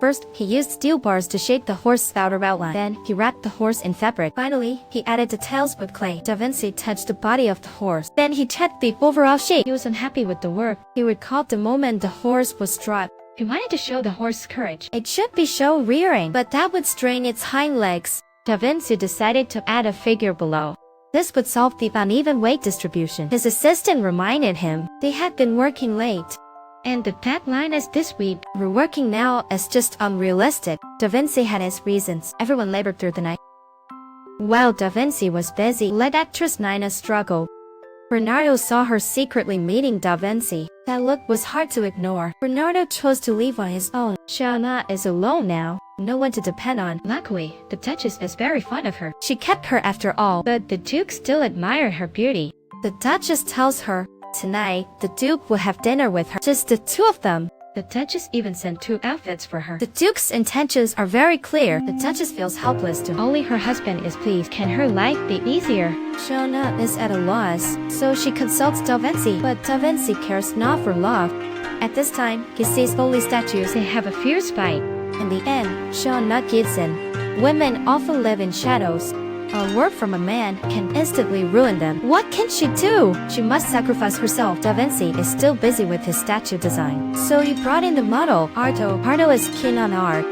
First, he used steel bars to shape the horse's outer outline. Then, he wrapped the horse in fabric. Finally, he added details with clay. Da Vinci touched the body of the horse. Then he checked the overall shape. He was unhappy with the work. He recalled the moment the horse was dropped. He wanted to show the horse courage. It should be shown rearing, but that would strain its hind legs. Da Vinci decided to add a figure below. This would solve the uneven weight distribution. His assistant reminded him they had been working late. And the deadline is this week. We're working now as just unrealistic. Da Vinci had his reasons. Everyone labored through the night. While Da Vinci was busy, lead actress Nina struggled. Bernardo saw her secretly meeting Da Vinci. That look was hard to ignore. Bernardo chose to leave on his own. Shauna is alone now. No one to depend on. Luckily, the Duchess is very fond of her. She kept her after all, but the Duke still admired her beauty. The Duchess tells her, tonight, the Duke will have dinner with her. Just the two of them. The Duchess even sent 2 outfits for her. The Duke's intentions are very clear. The Duchess feels helpless too. Only her husband is pleased. Can her life be easier? Shauna is at a loss, so she consults Da Vinci. But Da Vinci cares not for love. At this time, he sees holy statues. They have a fierce fight. In the end, Shauna gives in. Women often live in shadows. A word from a man can instantly ruin them. What can she do? She must sacrifice herself. Da Vinci is still busy with his statue design. So he brought in the model, Arto. Arto is keen on art.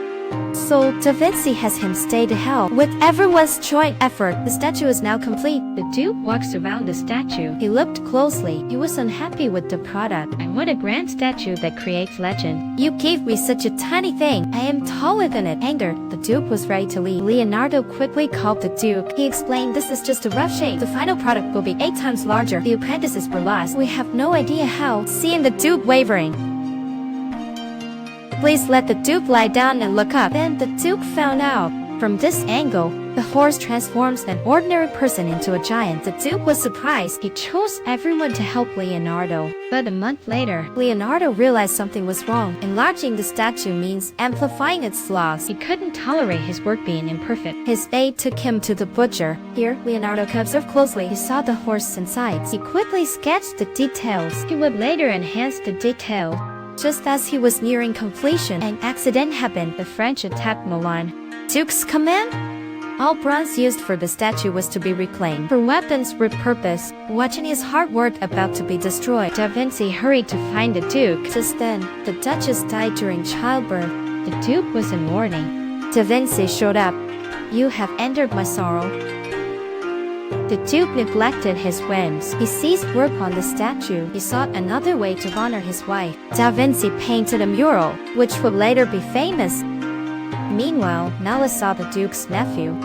So Da Vinci has him stay to help. With everyone's joint effort, the statue is now complete. The Duke walks around the statue. He looked closely. He was unhappy with the product. I want a grand statue that creates legend. You gave me such a tiny thing. I am taller than it. Angered, the Duke was ready to leave. Leonardo quickly called the Duke. He explained this is just a rough shape. The final product will be 8 times larger. The apprentices were lost. We have no idea how. Seeing the Duke wavering. Please let the Duke lie down and look up. Then the Duke found out. From this angle, the horse transforms an ordinary person into a giant. The Duke was surprised. He chose everyone to help Leonardo. But a month later, Leonardo realized something was wrong. Enlarging the statue means amplifying its flaws. He couldn't tolerate his work being imperfect. His aide took him to the butcher. Here, Leonardo observed closely. He saw the horse and sides. He quickly sketched the details. He would later enhance the detail. Just as he was nearing completion, an accident happened. The French attacked Milan. Duke's command? All bronze used for the statue was to be reclaimed for weapons repurposed. Watching his hard work about to be destroyed, Da Vinci hurried to find the Duke. Just then, the Duchess died during childbirth. The Duke was in mourning. Da Vinci showed up. You have entered my sorrow. The Duke neglected his whims. He ceased work on the statue. He sought another way to honor his wife. Da Vinci painted a mural, which would later be famous. Meanwhile, Nala saw the Duke's nephew.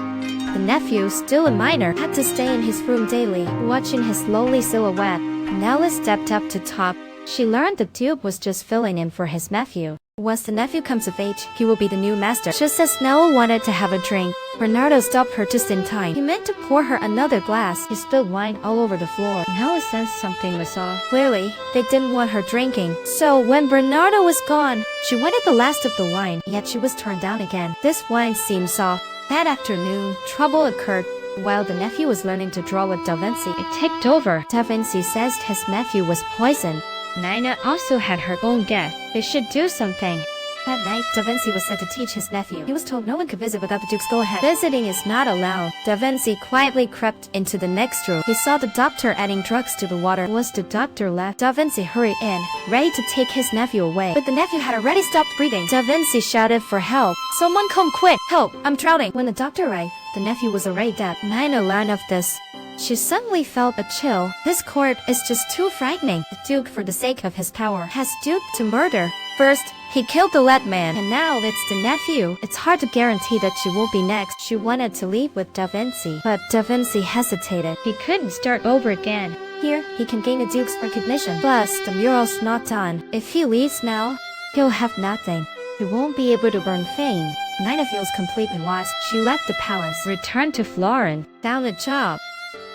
The nephew, still a minor, had to stay in his room daily, watching his lowly silhouette. Nala stepped up to talk. She learned the Duke was just filling in for his nephew. Once the nephew comes of age, he will be the new master. Just as Nella wanted to have a drink, Bernardo stopped her just in time. He meant to pour her another glass. He spilled wine all over the floor. Nella sensed something was off. Clearly, they didn't want her drinking. So when Bernardo was gone, she wanted the last of the wine, yet she was turned down again. This wine seemed soft. That afternoon, trouble occurred. While the nephew was learning to draw with Da Vinci, it ticked over. Da Vinci says his nephew was poisoned. Nina also had her own guess. They should do something. That night, Da Vinci was sent to teach his nephew. He was told no one could visit without the Duke's go-ahead. Visiting is not allowed. Da Vinci quietly crept into the next room. He saw the doctor adding drugs to the water. Once the doctor left, Da Vinci hurried in, ready to take his nephew away. But the nephew had already stopped breathing. Da Vinci shouted for help. Someone come quick! Help! I'm drowning! When the doctor arrived, the nephew was already dead. Nina learned of this. She suddenly felt a chill. This court is just too frightening. The Duke, for the sake of his power, has duped to murder. First, he killed the lead man, and now it's the nephew. It's hard to guarantee that she will be next. She wanted to leave with Da Vinci, but Da Vinci hesitated. He couldn't start over again. Here, he can gain the Duke's recognition. Plus, the mural's not done. If he leaves now, he'll have nothing. He won't be able to burn fame. Nina feels completely lost. She left the palace, returned to Florence, found a job.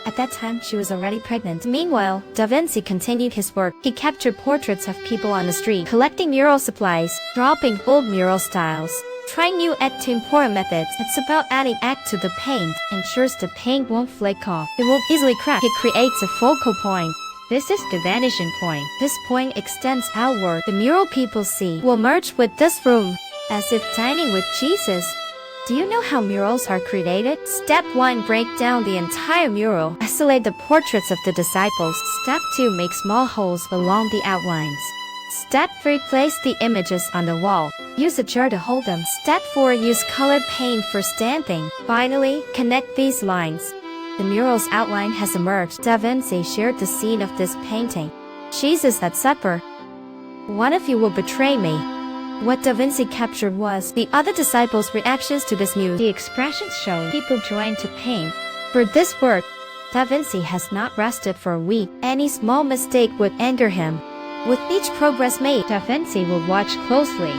At that time, she was already pregnant. Meanwhile, Da Vinci continued his work. He captured portraits of people on the street, collecting mural supplies, dropping old mural styles, trying new act-to-import methods. It's about adding act to the paint, ensures the paint won't flake off. It won't easily crack. It creates a focal point. This is the vanishing point. This point extends outward. The mural people see will merge with this room. as if dining with Jesus. Do you know how murals are created? Step 1. Break down the entire mural. Isolate the portraits of the disciples. Step 2. Make small holes along the outlines. Step 3. Place the images on the wall. Use a jar to hold them. Step 4. Use colored paint for stamping. Finally, connect these lines. The mural's outline has emerged. Da Vinci shared the scene of this painting. Jesus at supper. One of you will betray me. What Da Vinci captured was the other disciples' reactions to this news. The expressions showed people trying to paint. For this work, Da Vinci has not rested for a week. Any small mistake would anger him. With each progress made, Da Vinci would watch closely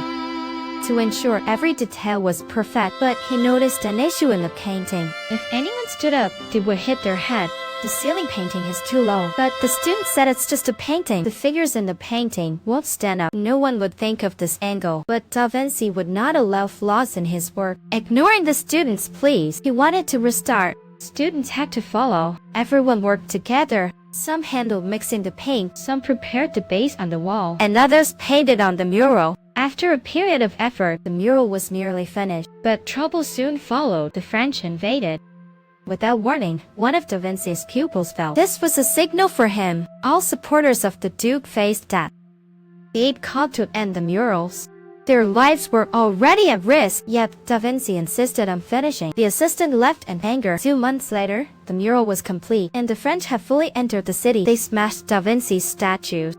to ensure every detail was perfect, but he noticed an issue in the painting. If anyone stood up, they would hit their head. The ceiling painting is too low, but the student said it's just a painting. The figures in the painting won't stand up. No one would think of this angle, but Da Vinci would not allow flaws in his work. Ignoring the students' pleas, he wanted to restart. Students had to follow. Everyone worked together. Some handled mixing the paint, some prepared the base on the wall, and others painted on the mural. After a period of effort, the mural was nearly finished. But trouble soon followed. The French invaded. Without warning, one of Da Vinci's pupils fell. This was a signal for him. All supporters of the Duke faced death. They called to end the murals. Their lives were already at risk, yet Da Vinci insisted on finishing. The assistant left in anger. 2 months later, the mural was complete, and the French had fully entered the city. They smashed Da Vinci's statues.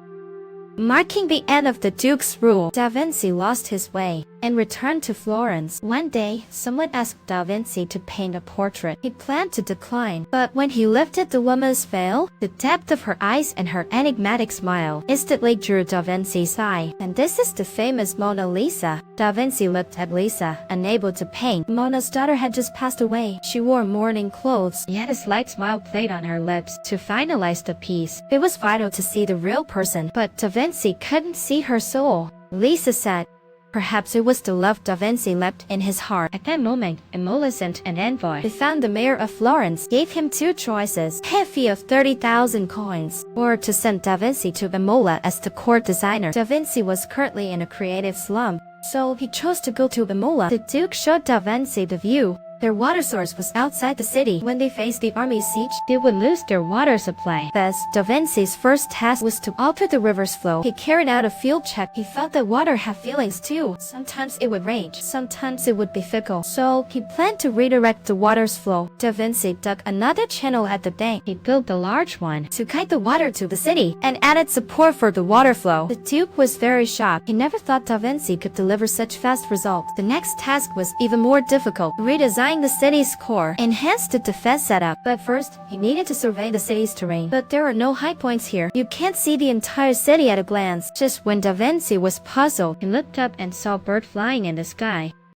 Marking the end of the Duke's rule, Da Vinci lost his way and returned to Florence. One day, someone asked Da Vinci to paint a portrait. He planned to decline, but when he lifted the woman's veil, the depth of her eyes and her enigmatic smile instantly drew Da Vinci's eye. And this is the famous Mona Lisa. Da Vinci looked at Lisa, unable to paint. Mona's daughter had just passed away. She wore mourning clothes, yet a slight smile played on her lips. To finalize the piece, it was vital to see the real person, but Da Vinci couldn't see her soul. Lisa said, perhaps it was the love Da Vinci left in his heart. At that moment, Imola sent an envoy. They found the mayor of Florence, gave him 2 choices, pay a fee of 30,000 coins, or to send Da Vinci to Imola as the court designer. Da Vinci was currently in a creative slump, so he chose to go to Imola. The Duke showed Da Vinci the view. Their water source was outside the city. When they faced the army's siege, they would lose their water supply. Thus, Da Vinci's first task was to alter the river's flow. He carried out a field check. He felt that water had feelings too. Sometimes it would rage, sometimes it would be fickle. So, he planned to redirect the water's flow. Da Vinci dug another channel at the bank. He built a large one to guide the water to the city and added support for the water flow. The Duke was very shocked. He never thought Da Vinci could deliver such fast results. The next task was even more difficult. Redesign the city's core, enhance the defense setup. But first, he needed to survey the city's terrain. But there are no high points here. You can't see the entire city at a glance. Just when Da Vinci was puzzled, he looked up and saw a bird flying in the sky.